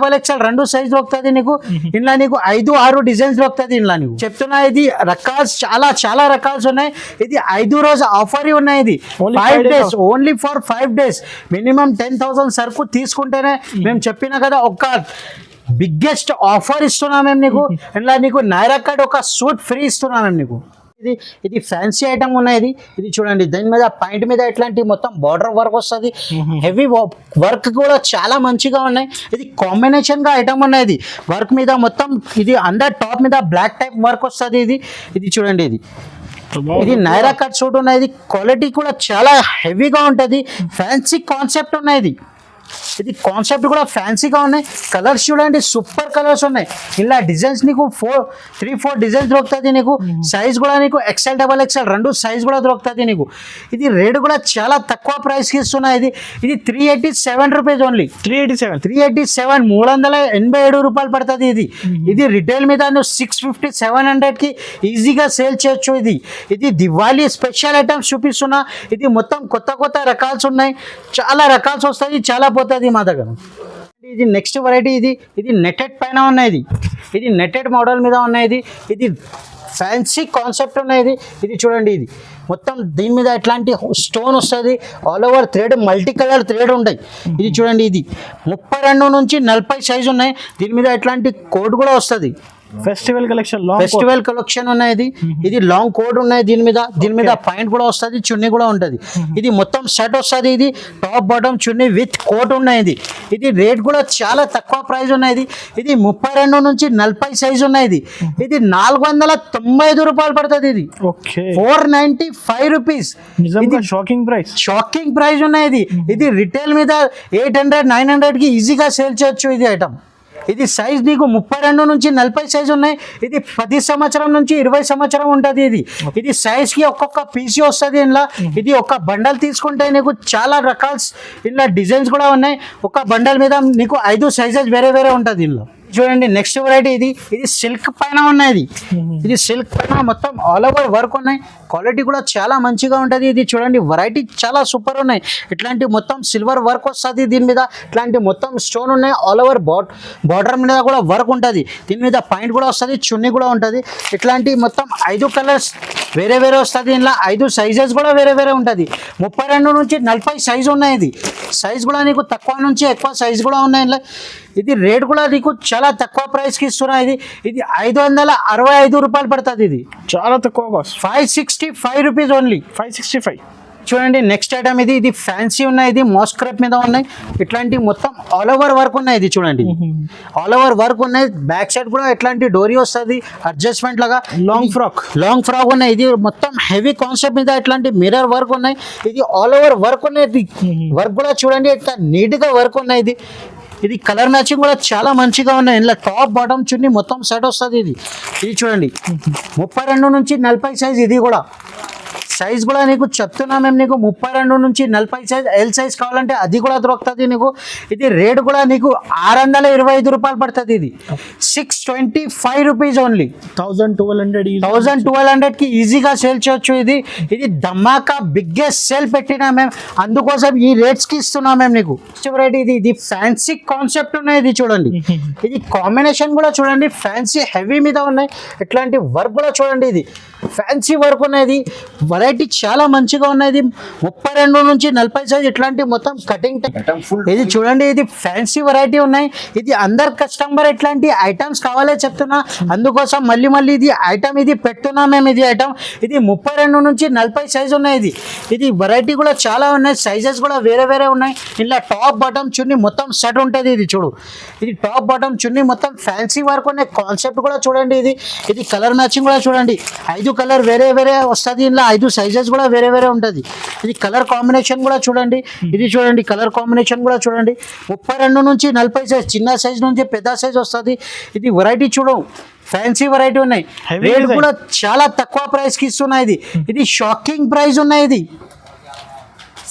XXL రెండు సైజ్ దొరుకుతుంది నీకు. ఇంట్లో నీకు 5-6 డిజైన్స్ దొరుకుతుంది. ఇంట్లో నీకు చెప్తున్నా, ఇది రకాల్స్ చాలా రకాల్స్ ఉన్నాయి. ఇది 5 రోజు ఆఫర్ ఉన్నాయి. ఇది 5 days, only for 5 days. Minimum 10,000 సరుకు తీసుకుంటేనే మేము చెప్పినా కదా, ఒక బిగ్గెస్ట్ ఆఫర్ ఇస్తున్నాం మేము నీకు. ఇలా నీకు నైరా కట్ ఒక సూట్ ఫ్రీ ఇస్తున్నాం మేము నీకు. ఇది ఫ్యాన్సీ ఐటమ్ ఉన్నాయి. ఇది చూడండి, దాని మీద పాయింట్ మీద ఇట్లాంటి మొత్తం బార్డర్ వర్క్ వస్తుంది. హెవీ వర్క్ కూడా చాలా మంచిగా ఉన్నాయి. ఇది కాంబినేషన్ గా ఐటమ్ ఉన్నాయి. వర్క్ మీద మొత్తం ఇది అందర్ టాప్ మీద బ్లాక్ టైప్ వర్క్ వస్తుంది. ఇది చూడండి, ఇది నైరా కట్ సూట్ ఉన్నాయి. క్వాలిటీ కూడా చాలా హెవీగా ఉంటుంది. ఫ్యాన్సీ కాన్సెప్ట్ ఉన్నాయి. ఇది కాన్సెప్ట్ కూడా ఫ్యాన్సీగా ఉన్నాయి. కలర్స్ చూడండి, సూపర్ కలర్స్ ఉన్నాయి. ఇలా డిజైన్స్ నీకు 3-4 డిజైన్స్ దొరుకుతుంది నీకు. సైజ్ కూడా నీకు XL XXL రెండు సైజ్ కూడా దొరుకుతుంది నీకు. ఇది రేట్ కూడా చాలా తక్కువ ప్రైస్కి ఇస్తున్నాయి. ఇది 387 రూపీస్ ఓన్లీ. 387 387 రూపాయలు పడుతుంది. ఇది రిటైల్ మీద నువ్వు 650-700కి ఈజీగా సేల్ చేయొచ్చు. ఇది దివాళీ స్పెషల్ ఐటమ్స్ చూపిస్తున్నా. ఇది మొత్తం కొత్త రకాల్స్ ఉన్నాయి. చాలా రకాల్స్ వస్తాయి, చాలా పోతుంది మా దగ్గర. ఇది నెక్స్ట్ వెరైటీ. ఇది నెటెడ్ పైన ఉన్నాయి. ఇది నెటెడ్ మోడల్ మీద ఉన్నాయి. ఇది ఫ్యాన్సీ కాన్సెప్ట్ ఉన్నాయి. ఇది చూడండి, ఇది మొత్తం దీని మీద ఎట్లాంటి స్టోన్ వస్తుంది. All over thread, multi colour thread ఉంటాయి. ఇది చూడండి, ఇది 32 నుంచి 40 సైజు ఉన్నాయి. దీని మీద ఎట్లాంటి కోడ్ కూడా వస్తుంది. ఫెస్టివల్ కలెక్షన్ ఉన్నాయి. ఇది లాంగ్ కోడ్ ఉన్నాయి. దీని మీద పాయింట్ కూడా వస్తుంది, చున్నీ కూడా ఉంటుంది. ఇది మొత్తం సెట్ వస్తుంది. ఇది top bottom chunni with coat ఉన్నాయి. ఇది రేట్ కూడా చాలా తక్కువ ప్రైస్ ఉన్నాయి. ఇది 32 నుంచి 40 సైజు ఉన్నాయి. ఇది 495 రూపాయలు పడుతుంది. ఇది 495 రూపీస్. షాకింగ్ ప్రైస్ ఉన్నాయి. ఇది రిటైల్ మీద 800-900కి ఈజీగా సేల్ చేయొచ్చు. ఇది ఐటమ్ ఇది సైజ్ నీకు 32 నుంచి 40 సైజ్ ఉన్నాయి. ఇది 10 సంవత్సరం నుంచి 20 సంవత్సరం ఉంటుంది. ఇది సైజ్ కి ఒక్కొక్క పీసీ వస్తుంది. ఇలా ఇది ఒక బండల్ తీసుకుంటే నీకు చాలా రకాల ఇలా డిజైన్స్ కూడా ఉన్నాయి. ఒక బండల్ మీద నీకు 5 సైజెస్ వేరే ఉంటుంది. ఇలా చూడండి, నెక్స్ట్ వెరైటీ. ఇది సిల్క్ పైన ఉన్నాయి. ఇది సిల్క్ పైన మొత్తం ఆల్ ఓవర్ వర్క్ ఉన్నాయి. క్వాలిటీ కూడా చాలా మంచిగా ఉంటుంది. ఇది చూడండి, వెరైటీ చాలా సూపర్ ఉన్నాయి. ఇట్లాంటి మొత్తం సిల్వర్ వర్క్ వస్తుంది. దీని మీద ఇట్లాంటి మొత్తం స్టోన్ ఉన్నాయి. ఆల్ ఓవర్ బార్డర్ మీద కూడా వర్క్ ఉంటుంది. దీని మీద పాయింట్ కూడా వస్తుంది, చున్నీ కూడా ఉంటుంది. ఇట్లాంటి మొత్తం 5 కలర్స్ వేరే వస్తుంది. ఇలా 5 సైజెస్ కూడా వేరే ఉంటుంది. 32 నుంచి 40 సైజు ఉన్నాయి. ఇది సైజ్ కూడా నీకు తక్కువ నుంచి ఎక్కువ సైజ్ కూడా ఉన్నాయి. ఇలా ఇది రేట్ కూడా నీకు చాలా తక్కువ ప్రైస్కి ఇస్తున్నా. ఇది 565 రూపాయలు పడుతుంది. ఇది చాలా తక్కువ కాస్ట్. 565 rupees only. 565. చూడండి నెక్స్ట్ ఐటమ్ ఇది ఫ్యాన్సీ ఉన్నాయి, ఇది మోస్క్రప్ మీద ఉన్నాయి. ఇట్లాంటి మొత్తం ఆల్ ఓవర్ వర్క్ ఉన్నాయి. ఇది చూడండి ఆల్ ఓవర్ వర్క్ ఉన్నాయి. బ్యాక్ సైడ్ కూడా ఇట్లాంటి డోరీ వస్తుంది అడ్జస్ట్మెంట్ లాగా. లాంగ్ ఫ్రాక్ ఉన్నాయి. ఇది మొత్తం హెవీ కాన్సెప్ట్ మీద ఇట్లాంటి మిర్రర్ వర్క్ ఉన్నాయి. ఇది ఆల్ ఓవర్ వర్క్ ఉన్నాయి. వర్క్ కూడా చూడండి ఇట్లా నీట్ గా వర్క్ ఉన్నాయి. ఇది కలర్ మ్యాచింగ్ కూడా చాలా మంచిగా ఉన్నాయి. ఇందులో టాప్ బాటమ్ చున్నీ మొత్తం సెట్ వస్తుంది. ఇది చూడండి 32 నుంచి 40 సైజ్. ఇది కూడా సైజ్ కూడా నీకు చెప్తున్నా మేము, నీకు 32 నుంచి 40 సైజ్. ఎల్ సైజ్ కావాలంటే అది కూడా దొరుకుతుంది నీకు. ఇది రేట్ కూడా నీకు 625 రూపాయలు పడుతుంది. ఇది 625 రూపీస్ ఓన్లీ. 1200కి ఈజీగా సేల్ చేయొచ్చు. ఇది ధమాకా బిగ్గెస్ట్ సేల్ పెట్టినా మేము, అందుకోసం ఈ రేట్స్కి ఇస్తున్నాం మేము నీకు. వెరైటీ ఇది ఫ్యాన్సీ కాన్సెప్ట్ ఉన్నాయి. ఇది చూడండి, ఇది కాంబినేషన్ కూడా చూడండి ఫ్యాన్సీ హెవీ మీద ఉన్నాయి. ఇట్లాంటి వర్క్ కూడా చూడండి, ఇది ఫ్యాన్సీ వర్క్ ఉన్నది. వెరైటీ చాలా మంచిగా ఉన్నది. 32 నుంచి 40 సైజ్ ఇట్లాంటి మొత్తం కటింగ్. ఇది చూడండి, ఇది ఫ్యాన్సీ వెరైటీ ఉన్నాయి. ఇది అందరు కస్టమర్ ఇట్లాంటి ఐటమ్స్ కావాలే చెప్తున్నా, అందుకోసం మళ్ళీ ఇది ఐటమ్ ఇది పెడుతున్నాం మేము. ఇది ఐటమ్ ఇది 32 నుంచి 40 సైజ్ ఉన్నాయి. ఇది వెరైటీ కూడా చాలా ఉన్నాయి. సైజెస్ కూడా వేరే ఉన్నాయి. ఇలా టాప్ బాటమ్ చున్నీ మొత్తం సెట్ ఉంటుంది. ఇది చూడు, ఇది టాప్ బాటమ్ చున్నీ మొత్తం ఫ్యాన్సీ వర్క్ ఉన్నాయి. కాన్సెప్ట్ కూడా చూడండి. ఇది కలర్ మ్యాచింగ్ కూడా చూడండి. 5 కలర్ వేరే వస్తుంది. ఇలా 5 సైజెస్ కూడా వేరే ఉంటుంది. ఇది కలర్ కాంబినేషన్ కూడా చూడండి. ఇది చూడండి కలర్ కాంబినేషన్ కూడా చూడండి. 32 నుంచి 40 సైజ్, చిన్న సైజ్ నుంచి పెద్ద సైజ్ వస్తుంది. ఇది వెరైటీ చూడు, ఫ్యాన్సీ వెరైటీ ఉన్నాయి. రేట్ కూడా చాలా తక్కువ ప్రైస్ కి ఇస్తున్నాయి. ఇది షాకింగ్ ప్రైస్ ఉన్నాయి. ఇది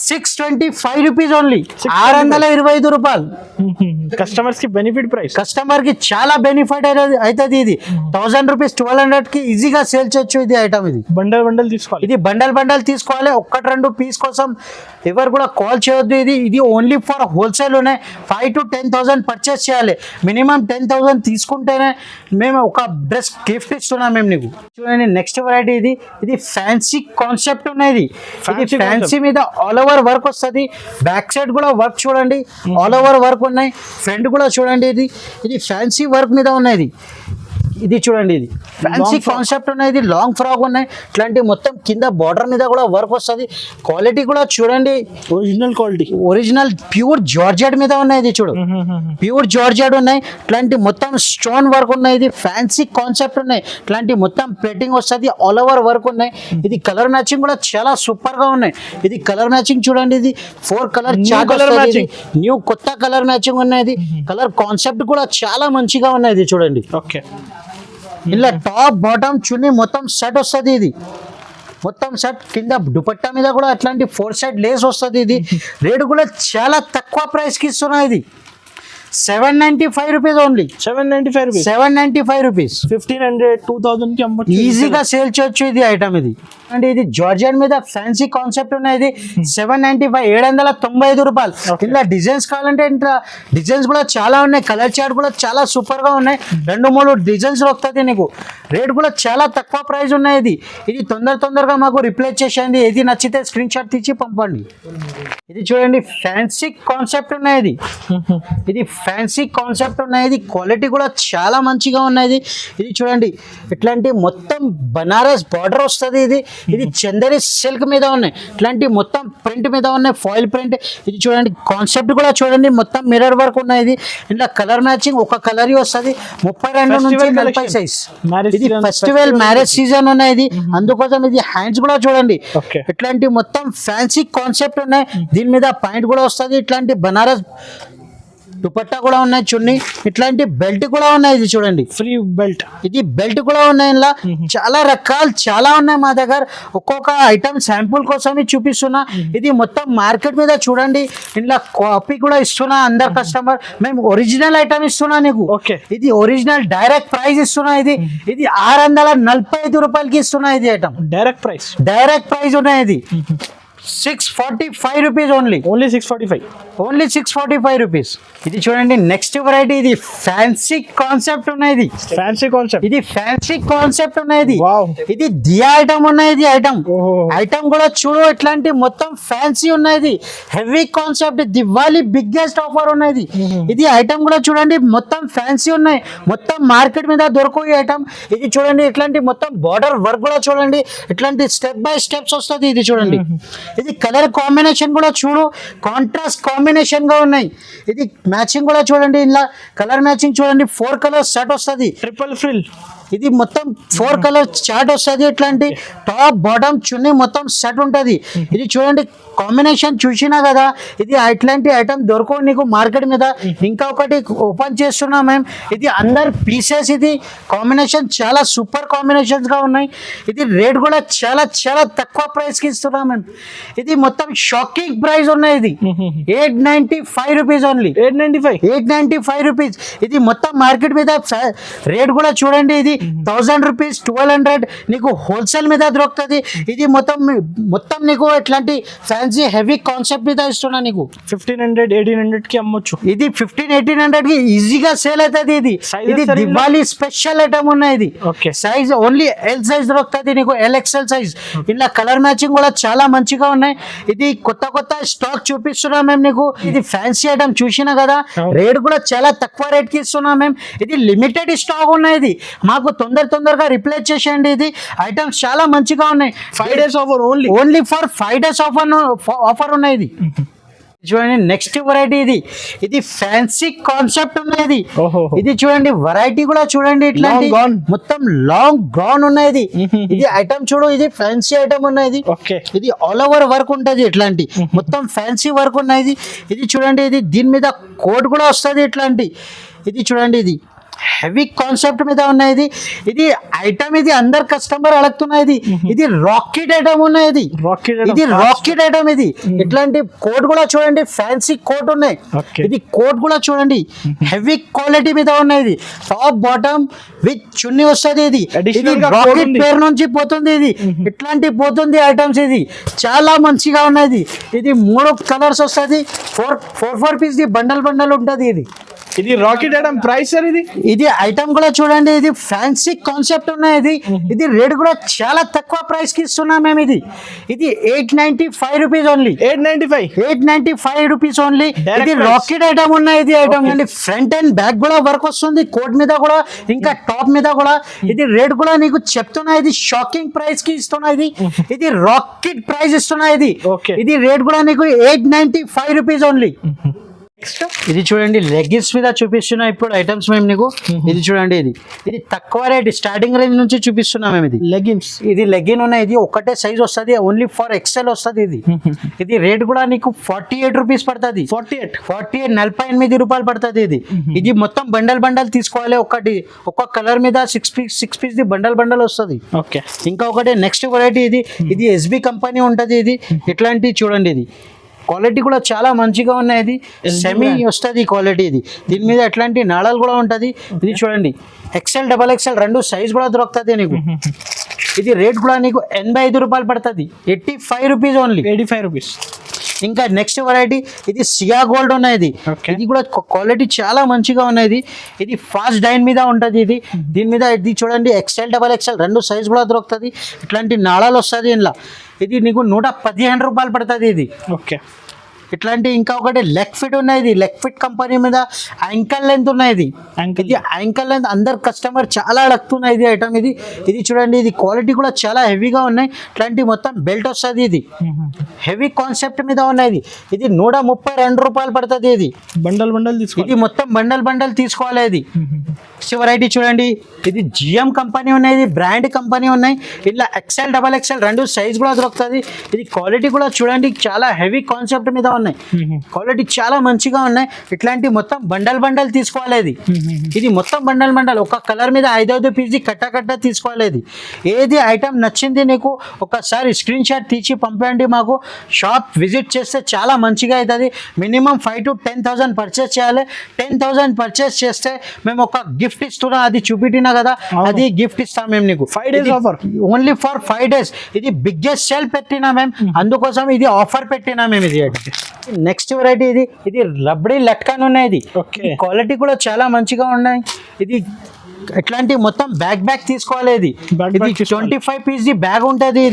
625 రూపీస్ ఓన్లీ. 625 రూపాయలు. కస్టమర్స్ కి బెనిఫిట్ ప్రైస్. కస్టమర్ కి చాలా బెనిఫిట్ అవుతుంది. ఇది 1000 రూపీస్ 1200కి ఈజీగా సేల్ చేయొచ్చు. ఇది ఐటమ్ ఇది బండల్ తీసుకోవాలి. ఇది బండల్ తీసుకోవాలి. 1-2 పీస్ కోసం ఎవరు కూడా కాల్ చేయొద్దు. ఇది ఓన్లీ ఫర్ హోల్సేల్ ఉన్నాయి. 5,000 to 10,000 పర్చేస్ చేయాలి. మినిమం 10,000 తీసుకుంటేనే మేము ఒక డ్రెస్ గిఫ్ట్ ఇస్తున్నాం మేము నీకు. చూడండి నెక్స్ట్ వెరైటీ ఇది ఫ్యాన్సీ కాన్సెప్ట్ ఉన్నాయి. ఇది ఫ్యాన్సీ మీద ఆల్ ఓవర్ వర్క్ వస్తుంది. బ్యాక్ సైడ్ కూడా వర్క్ చూడండి, ఆల్ ఓవర్ వర్క్ ఉన్నాయి. ఫ్రంట్ కూడా చూడండి, ఇది ఫ్యాన్సీ వర్క్ మీద ఉన్నాయి. ఇది చూడండి, ఇది ఫ్యాన్సీ కాన్సెప్ట్ ఉన్నాయి. ఇది లాంగ్ ఫ్రాక్ ఉన్నాయి. ఇట్లాంటి మొత్తం కింద బార్డర్ మీద కూడా వర్క్ వస్తుంది. క్వాలిటీ కూడా చూడండి, original quality, original pure georgette మీద ఉన్నాయి. ఇది చూడు, ప్యూర్ జార్జెట్ ఉన్నాయి. ఇట్లాంటి మొత్తం స్టోన్ వర్క్ ఉన్నాయి. ఇది ఫ్యాన్సీ కాన్సెప్ట్ ఉన్నాయి. ఇట్లాంటి మొత్తం ప్లేటింగ్ వస్తుంది. ఆల్ ఓవర్ వర్క్ ఉన్నాయి. ఇది కలర్ మ్యాచింగ్ కూడా చాలా సూపర్ గా ఉన్నాయి. ఇది కలర్ మ్యాచింగ్ చూడండి, ఇది 4 కలర్ న్యూ కొత్త కలర్ మ్యాచింగ్ ఉన్నాయి. కలర్ కాన్సెప్ట్ కూడా చాలా మంచిగా ఉన్నాయి. ఇది చూడండి, ఓకే. ఇలా టాప్ బాటమ్ చున్నీ మొత్తం సెట్ వస్తుంది. ఇది మొత్తం సెట్ కింద దుపట్టా మీద కూడా అట్లాంటి 4 సైడ్ లేస్ వస్తుంది. ఇది రేటు కూడా చాలా తక్కువ ప్రైస్ కి ఇస్తున్నాయి. ఇది 795 రూపీస్ ఓన్లీ. 795 రూపీస్. 1500 2000 కి అమ్మొచ్చు. ఈజీగా సేల్ చేయొచ్చు. ఇది ఐటమ్ ఇది అంటే ఇది జార్జియన్ మీద ఫ్యాన్సీ కాన్సెప్ట్ ఉన్నాయి. ఇది 795 795 రూపాయలు. ఇలా డిజైన్స్ కావాలంటే ఇంట్లో డిజైన్స్ కూడా చాలా ఉన్నాయి. కలర్ చార్ట్ కూడా చాలా సూపర్ గా ఉన్నాయి. 2-3 డిజైన్స్ వస్తుంది నీకు. రేట్ కూడా చాలా తక్కువ ప్రైస్ ఉన్నాయి. ఇది తొందరగా మాకు రిప్లై చేసేయండి. ఏది నచ్చితే స్క్రీన్ షాట్ తీసి పంపండి. ఇది చూడండి ఫ్యాన్సీ కాన్సెప్ట్ ఉన్నాయి. ఇది ఫ్యాన్సీ కాన్సెప్ట్ ఉన్నాయి. ఇది క్వాలిటీ కూడా చాలా మంచిగా ఉన్నాయి. ఇది చూడండి, ఇట్లాంటి మొత్తం బనారస్ బార్డర్ వస్తుంది. ఇది చందేరి సిల్క్ మీద ఉన్నాయి. ఇట్లాంటి మొత్తం ప్రింట్ మీద ఉన్నాయి, ఫాయిల్ ప్రింట్. ఇది చూడండి కాన్సెప్ట్ కూడా చూడండి, మొత్తం మిర్రర్ వర్క్ ఉన్నాయి. ఇలా కలర్ మ్యాచింగ్ ఒక కలర్ వస్తుంది. 32 నుంచి 40 సైజ్. ఇది ఫెస్టివల్ మ్యారేజ్ సీజన్ ఉన్నాయి. అందుకోసం ఇది హ్యాండ్స్ కూడా చూడండి, ఇట్లాంటి మొత్తం ఫ్యాన్సీ కాన్సెప్ట్ ఉన్నాయి. దీని మీద పాయింట్ కూడా వస్తుంది. ఇట్లాంటి బనారస్ దుపట్టా కూడా ఉన్నాయి. చున్నీ ఇట్లాంటి బెల్ట్ కూడా ఉన్నాయి. ఇది చూడండి, ఫ్రీ బెల్ట్. ఇది బెల్ట్ కూడా ఉన్నాయి. ఇలా చాలా రకాలు చాలా ఉన్నాయి మా దగ్గర. ఒక్కొక్క ఐటమ్ శాంపుల్ కోసం చూపిస్తున్నా. ఇది మొత్తం మార్కెట్ మీద చూడండి. ఇలా కాపీ కూడా ఇస్తున్నా అందరు కస్టమర్. మేము ఒరిజినల్ ఐటమ్ ఇస్తున్నా నీకు. ఇది ఒరిజినల్ డైరెక్ట్ ప్రైస్ ఇస్తున్నా. ఇది 645 రూపాయలకి ఇస్తున్నా. ఇది ఐటమ్ డైరెక్ట్ ప్రైస్ ఉన్నాయి. ఇది 645 రూపీస్ ఓన్లీ. 645 రూపీస్. ఇది చూడండి నెక్స్ట్ వెరైటీ. ఇది ఫ్యాన్సీ కాన్సెప్ట్ ఉన్నాయి. ఇది ఫ్యాన్సీ కాన్సెప్ట్ ఉన్నాయి. ఇది దియా ఐటమ్ ఉన్నాయి. ఇది ఐటమ్ కూడా చూడు, ఇట్లాంటి మొత్తం ఫ్యాన్సీ ఉన్నాయి. Heavy concept, Diwali biggest offer ఉన్నాయి. ఇది ఐటమ్ కూడా చూడండి, మొత్తం ఫ్యాన్సీ ఉన్నాయి. మొత్తం మార్కెట్ మీద దొరకవు ఈ ఐటమ్. ఇది చూడండి, ఇట్లాంటి మొత్తం బార్డర్ వర్క్ కూడా చూడండి, ఇట్లాంటి స్టెప్ బై స్టెప్స్ వస్తుంది. ఇది చూడండి, ఇది కలర్ కాంబినేషన్ కూడా చూడు, కాంట్రాస్ట్ కాంబినేషన్ గా ఉన్నాయి. ఇది మ్యాచింగ్ కూడా చూడండి, ఇలా కలర్ మ్యాచింగ్ చూడండి, 4 కలర్ సెట్ వస్తుంది. Triple frill. ఇది మొత్తం 4 కలర్ చార్ట్ వస్తుంది. ఇట్లాంటి టాప్ బాటమ్ చున్నీ మొత్తం సెట్ ఉంటుంది. ఇది చూడండి కాంబినేషన్ చూసినా కదా, ఇది ఇట్లాంటి ఐటమ్ దొరకవు నీకు మార్కెట్ మీద. ఇంకా ఒకటి ఓపెన్ చేస్తున్నా మేము, ఇది అందర్ పీసెస్. ఇది కాంబినేషన్ చాలా సూపర్ కాంబినేషన్స్ గా ఉన్నాయి. ఇది రేట్ కూడా చాలా చాలా తక్కువ ప్రైస్ కి ఇస్తున్నాం మేము. ఇది మొత్తం షాకింగ్ ప్రైస్ ఉన్నాయి. ఇది 895 రూపీస్ ఓన్లీ. 895 రూపీస్. ఇది మొత్తం మార్కెట్ మీద రేట్ కూడా చూడండి, ఇది 1000 రూపీస్, 1200 నీకు హోల్సేల్ మీద దొరుకుతుంది. ఇది మొత్తం నీకు ఎట్లాంటి ఫ్యాన్సీ హెవీ కాన్సెప్ట్ మీద ఇస్తున్నా నీకు. 1500-1800 కి అమ్మొచ్చు. ఇది 1500-1800 కి ఈజీగా సేల్ అవుతుంది. ఇది దివాళీ స్పెషల్ ఐటమ్ ఉన్నాయి. ఇది సైజ్ ఓన్లీ ఎల్ సైజ్ దొరుకుతుంది నీకు, LXL సైజ్. ఇలా కలర్ మ్యాచింగ్ కూడా చాలా మంచిగా ఉన్నాయి. ఇది కొత్త స్టాక్ చూపిస్తున్నాం మేము నీకు. ఇది ఫ్యాన్సీ ఐటమ్ చూసినా కదా, రేట్ కూడా చాలా తక్కువ రేట్ కి ఇస్తున్నాం మేము. ఇది లిమిటెడ్ స్టాక్ ఉన్నాయి. ఇది మాకు తొందరగా రిప్లేస్ చేసేయండి. ఇది ఐటమ్స్ చాలా మంచిగా ఉన్నాయి. 5 days offer only for 5 days offer ఉన్నాయి. ఇది చూడండి నెక్స్ట్ వెరైటీ. ఇది ఫ్యాన్సీ కాన్సెప్ట్ ఉన్నది. ఇది చూడండి వెరైటీ కూడా చూడండి, ఇట్లాంటి మొత్తం లాంగ్ గౌన్ ఉన్నది. ఇది ఐటమ్ చూడు, ఇది ఫ్యాన్సీ ఐటమ్ ఉన్నది. ఇది ఆల్ ఓవర్ వర్క్ ఉంటది, ఇట్లాంటి మొత్తం ఫ్యాన్సీ వర్క్ ఉన్నది. ఇది చూడండి, ఇది దీని మీద కోట్ కూడా వస్తుంది ఇట్లాంటి. ఇది చూడండి, ఇది హెవీ కాన్సెప్ట్ మీద ఉన్నాయి. ఇది ఐటమ్ ఇది అందరు కస్టమర్ అడుగుతున్నది. ఇది రాకెట్ ఐటమ్ ఉన్నది. ఇది రాకెట్ ఐటమ్. ఇది ఇట్లాంటి కోట్ కూడా చూడండి, ఫ్యాన్సీ కోట్ ఉన్నాయి. ఇది కోట్ కూడా చూడండి, హెవీ క్వాలిటీ మీద ఉన్నది. టాప్ బాటమ్ విత్ చున్నీ వస్తుంది. ఇది రాకెట్ పేరు నుంచి పోతుంది. ఇది ఇట్లాంటి పోతుంది ఐటమ్స్. ఇది చాలా మంచిగా ఉన్నది. ఇది 3 కలర్స్ వస్తుంది. 4 పీస్ బండల్ ఉంటుంది. ఇది రాకెట్ ఐటమ్. ప్రైస్ సార్ ఇది ఐటమ్ కూడా చూడండి, ఇది ఫ్యాన్సీ కాన్సెప్ట్ ఉన్నాయి. ఇది రేట్ కూడా చాలా తక్కువ ప్రైస్ కి ఇస్తున్నాం మేము. ఇది 895 రూపీస్ ఓన్లీ. 895 rupees only. ఇది రాకెట్ ఐటమ్ ఉన్నాయి. ఇది ఐటమ్ అండి, ఫ్రంట్ అండ్ బ్యాక్ కూడా వర్క్ వస్తుంది, కోట్ మీద కూడా ఇంకా టాప్ మీద కూడా. ఇది రేట్ కూడా నీకు చెప్తున్నా, ఇది షాకింగ్ ప్రైస్ కి ఇస్తున్నా. ఇది రాకెట్ ప్రైస్ ఇస్తున్నా. ఇది రేట్ కూడా నీకు 895 రూపీస్ ఓన్లీ. ఇది చూడండి లెగ్గిన్స్ మీద చూపిస్తున్నా ఇప్పుడు ఐటమ్స్ మేము నీకు. ఇది చూడండి, ఇది తక్కువ రేట్ స్టార్టింగ్ రేంజ్ నుంచి చూపిస్తున్నాం మేము. ఇది లెగ్గిన్స్. ఇది లెగ్గిన్ ఉన్నాయి. ఇది ఒకటే సైజ్ వస్తుంది, ఓన్లీ ఫర్ XL వస్తుంది. ఇది రేట్ కూడా నీకు 48 రూపీస్ పడుతుంది. 48 రూపాయలు పడుతుంది. ఇది మొత్తం బండల్ తీసుకోవాలి. ఒక్క కలర్ మీద 6 పీస్ బండల్ వస్తుంది. ఇంకా ఒకటి నెక్స్ట్ వెరైటీ. ఇది SB కంపెనీ ఉంటది. ఇది ఇట్లాంటి చూడండి, ఇది క్వాలిటీ కూడా చాలా మంచిగా ఉన్నాయి. ఇది సెమీ వస్తుంది క్వాలిటీ. ఇది దీని మీద ఎట్లాంటి నాళాలు కూడా ఉంటుంది. ఇది చూడండి XL, XXL 2 సైజ్ కూడా దొరుకుతుంది నీకు. ఇది రేట్ కూడా నీకు 85 రూపాయలు పడుతుంది. 85 రూపీస్ ఓన్లీ. 85 రూపీస్. ఇంకా నెక్స్ట్ వెరైటీ. ఇది సియా గోల్డ్ ఉన్నది. ఇది కూడా క్వాలిటీ చాలా మంచిగా ఉన్నది. ఇది ఫాస్ట్ డైన్ మీద ఉంటుంది. దీని మీద ఇది చూడండి XL, XXL 2 సైజ్ కూడా దొరుకుతుంది. ఇట్లాంటి నాళాలు వస్తుంది ఇంట్లో. ఇది నీకు 115 రూపాయలు పడుతుంది. ఇది ఇట్లాంటి ఇంకా ఒకటి లెగ్ ఫిట్ ఉన్నాయి. లెగ్ ఫిట్ కంపెనీ మీద యాంకల్ లెంత్ ఉన్నాయి. ఇది యాంకల్ లెంత్ అందరు కస్టమర్ చాలా అడుగుతున్నాయి. ఇది ఐటమ్. ఇది చూడండి, ఇది క్వాలిటీ కూడా చాలా హెవీగా ఉన్నాయి. ఇట్లాంటి మొత్తం బెల్ట్ వస్తుంది. ఇది హెవీ కాన్సెప్ట్ మీద ఉన్నాయి. ఇది 132 రూపాయలు పడుతుంది. ఇది బండల్ ఇది మొత్తం బండల్ తీసుకోవాలి. ఇది వెరైటీ చూడండి, ఇది GM కంపెనీ ఉన్నాయి. ఇది బ్రాండ్ కంపెనీ ఉన్నాయి. ఇలా XL, XXL 2 సైజ్ కూడా దొరుకుతుంది. ఇది క్వాలిటీ కూడా చూడండి, చాలా హెవీ కాన్సెప్ట్ మీద ఉన్నాయి. క్వాలిటీ చాలా మంచిగా ఉన్నాయి. ఇట్లాంటి మొత్తం బండల్ తీసుకోవాలి. ఇది మొత్తం బండల్ ఒక కలర్ మీద 5 పీస్ కట్ట తీసుకోవాలి. ఏది ఐటమ్ నచ్చింది నీకు ఒకసారి స్క్రీన్ షాట్ తీసి పంపండి మాకు. షాప్ విజిట్ చేస్తే చాలా మంచిగా అవుతుంది. మినిమం 5,000 to 10,000 పర్చేస్ చేయాలి. 10,000 పర్చేస్ చేస్తే మేము ఒక గిఫ్ట్ ఇస్తున్నాం. అది చూపిటినా కదా, అది గిఫ్ట్ ఇస్తాం మేము నీకు. 5 days offer. Only for 5 days. ఇది బిగ్గెస్ట్ సేల్ పెట్టినా మేము, అందుకోసం ఇది ఆఫర్ పెట్టినా మేము. ఇది నెక్స్ట్ వెరైటీ. ఇది రబ్డీ లట్కాన్ ఉన్నాయి. ఇది క్వాలిటీ కూడా చాలా మంచిగా ఉన్నాయి. ఇది ఎట్లాంటి మొత్తం బ్యాగ్ తీసుకోవాలి ఇది Bag ఇది తీసుకోవాలి. 25 పీస్ ది బ్యాగ్ ఉంటది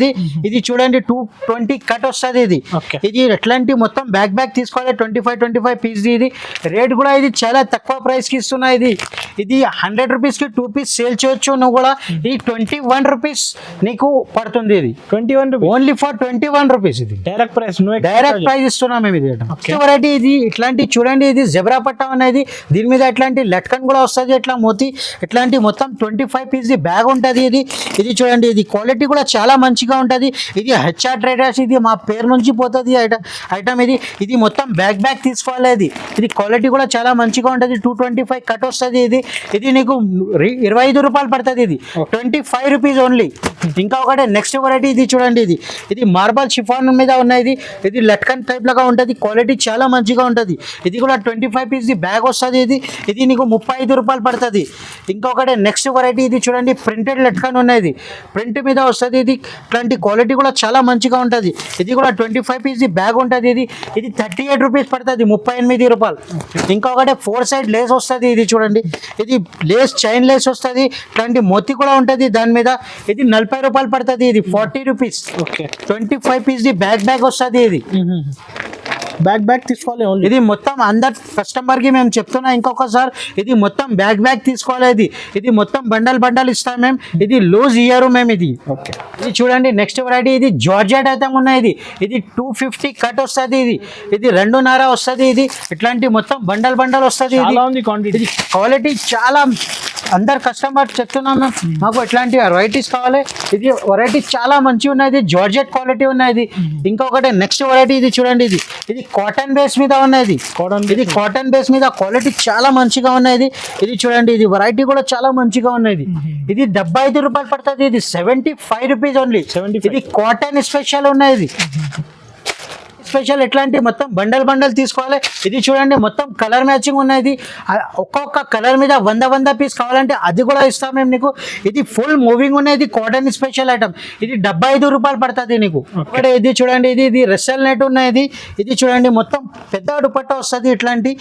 ఇది చూడండి 220 కట్ వస్తుంది ఇది Okay. ఇది ఎట్లాంటి మొత్తం బ్యాగ్ తీసుకోవాలి 25 పీస్ ఇది రేట్ కూడా ఇది చాలా తక్కువ ప్రైస్ కి ఇస్తున్నా ఇది 100 రూపీస్ కి 2 పీస్ సేల్ చేయొచ్చు నువ్వు కూడా ఇది 21 రూపీస్ నీకు పడుతుంది ఇది 21 రూపీస్ ఓన్లీ ఫర్ 21 రూపీస్ ఇది డైరెక్ట్ ప్రైస్ నువ్వు డైరెక్ట్ ప్రైస్ ఇస్తున్నాం మేము ఇది వెరైటీ ఇది ఇట్లాంటి చూడండి ఇది జెబ్రా పట్టా అనేది దీని మీద ఇట్లాంటి లట్కన్ కూడా వస్తుంది ఇట్లా మోతి ఇట్లాంటి మొత్తం 25 పీస్ ది బ్యాగ్ ఉంటుంది ఇది చూడండి ఇది క్వాలిటీ కూడా చాలా మంచిగా ఉంటుంది ఇది హెచ్ఆర్ ట్రేడర్స్ ఇది మా పేరు నుంచి పోతుంది ఐటమ్ ఇది మొత్తం బ్యాగ్ తీసుకోవాలి ఇది క్వాలిటీ కూడా చాలా మంచిగా ఉంటుంది 225 కట్ వస్తుంది ఇది నీకు 25 రూపాయలు పడుతుంది ఇది 25 రూపీస్ ఓన్లీ ఇంకా ఒకటి నెక్స్ట్ వెరైటీ ఇది చూడండి ఇది మార్బల్ షిఫాన్ మీద ఉన్నది ఇది లట్కన్ టైప్ లాగా ఉంటుంది క్వాలిటీ చాలా మంచిగా ఉంటుంది ఇది కూడా 25 పీస్ ది బ్యాగ్ వస్తుంది ఇది నీకు 35 రూపాయలు పడుతుంది ఇంకొకటి నెక్స్ట్ వెరైటీ ఇది చూడండి ప్రింటెడ్ లట్కన్ ఉన్నది ప్రింట్ మీద వస్తుంది ఇది ఇట్లాంటి క్వాలిటీ కూడా చాలా మంచిగా ఉంటుంది ఇది కూడా 25 పీస్ ది బ్యాగ్ ఉంటుంది ఇది 38 రూపీస్ పడుతుంది 38 రూపాయలు ఇంకొకటి 4 సైడ్ లేస్ వస్తుంది ఇది చూడండి ఇది లేస్ చైన్ లేస్ వస్తుంది ఇట్లాంటి మోతి కూడా ఉంటుంది దాని మీద ఇది 40 రూపాయలు పడుతుంది ఇది 40 rupees okay 25 piece the bag వస్తుంది ఇది బ్యాగ్ తీసుకోవాలి ఓన్లీ ఇది మొత్తం అందరు కస్టమర్ కి మేము చెప్తున్నా ఇంకొకసారి ఇది మొత్తం బ్యాగ్ తీసుకోవాలి ఇది మొత్తం బండల్ ఇస్తాం మేము ఇది లూజ్ ఇయర్ మేము ఇది ఓకే ఇది చూడండి నెక్స్ట్ వెరైటీ ఇది జార్జెట్ అయితే ఉన్నది ఇది 250 కట్ వస్తుంది ఇది 2.5 వస్తుంది ఇది ఇట్లాంటి మొత్తం బండల్ వస్తుంది చాలా ఉంది క్వాంటిటీ ఇది క్వాలిటీ చాలా అందరు కస్టమర్ చెప్తున్నాం మేము మాకు ఇట్లాంటి వెరైటీస్ కావాలి ఇది వెరైటీ చాలా మంచిగా ఉన్నది జార్జెట్ క్వాలిటీ ఉన్నది ఇంకొకటి నెక్స్ట్ వెరైటీ ఇది చూడండి ఇది కాటన్ బేస్ మీద ఉన్నది ఇది కాటన్ బేస్ మీద క్వాలిటీ చాలా మంచిగా ఉన్నది ఇది చూడండి ఇది వెరైటీ కూడా చాలా మంచిగా ఉన్నది ఇది 75 రూపాయలు పడుతుంది ఇది 75 రూపీస్ ఓన్లీ 75. ఇది కాటన్ స్పెషల్ ఉన్నది స్పెషల్ ఎట్లాంటి మొత్తం బండల్ తీసుకోవాలి ఇది చూడండి మొత్తం కలర్ మ్యాచింగ్ ఉన్నది ఒక్కొక్క కలర్ మీద 100 పీస్ కావాలంటే అది కూడా ఇస్తాం మేము నీకు ఇది ఫుల్ మూవింగ్ ఉన్నది కాటన్ స్పెషల్ ఐటమ్ ఇది 75 రూపాయలు పడుతుంది నీకు ఇక్కడ ఇది చూడండి ఇది రెస్సల్ నెట్ ఉన్నది ఇది చూడండి మొత్తం పెద్ద దుపట్టా వస్తుంది ఇట్లాంటి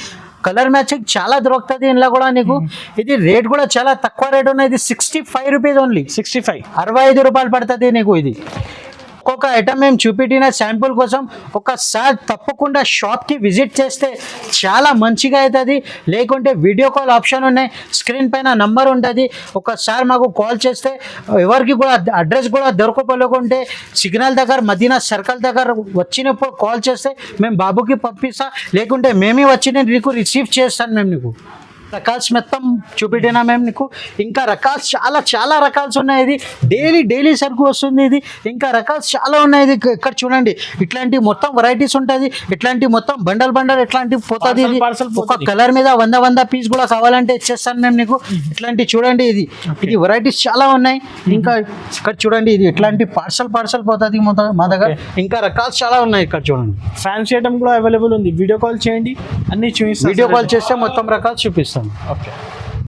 కలర్ మ్యాచింగ్ చాలా దొరుకుతుంది ఇంట్లో కూడా నీకు ఇది రేట్ కూడా చాలా తక్కువ రేట్ ఉన్నది 65 రూపీస్ ఓన్లీ 65 రూపాయలు పడుతుంది నీకు ఇది ఒక్కొక్క ఐటమ్ మేము చూపెట్టిన శాంపుల్ కోసం ఒకసారి తప్పకుండా షాప్కి విజిట్ చేస్తే చాలా మంచిగా అవుతుంది లేకుంటే వీడియో కాల్ ఆప్షన్ ఉన్నాయి స్క్రీన్ పైన నంబర్ ఉంటుంది ఒకసారి మాకు కాల్ చేస్తే ఎవరికి కూడా అడ్రస్ కూడా దొరకపోలేకుంటే సిగ్నల్ దగ్గర మదీనా సర్కిల్ దగ్గర వచ్చినప్పుడు కాల్ చేస్తే మేము బాబుకి పంపిస్తా లేకుంటే మేమే వచ్చి నీకు రిసీవ్ చేస్తాను మేము నీకు రకాల్స్ మొత్తం చూపెట్టినా మేము నీకు ఇంకా రకాల్స్ చాలా రకాల్స్ ఉన్నాయి ఇది డైలీ సరుకు వస్తుంది ఇది ఇంకా రకాల్స్ చాలా ఉన్నాయి ఇది ఇక్కడ చూడండి ఇట్లాంటి మొత్తం వెరైటీస్ ఉంటుంది ఇట్లాంటి మొత్తం బండల్ ఇట్లాంటి పోతుంది ఇది ఒక కలర్ మీద 100 పీస్ కూడా కావాలంటే ఇచ్చేస్తాను మేము నీకు ఇట్లాంటి చూడండి ఇది వెరైటీస్ చాలా ఉన్నాయి ఇంకా ఇక్కడ చూడండి ఇది ఇట్లాంటి పార్సల్ పోతుంది మా దగ్గర ఇంకా రకాల్స్ చాలా ఉన్నాయి ఇక్కడ చూడండి ఫ్యాన్సీ ఐటమ్ కూడా అవైలబుల్ ఉంది వీడియో కాల్ చేయండి అన్ని చూపిస్తాను వీడియో కాల్ చేస్తే మొత్తం రకాలు చూపిస్తాను ఓకే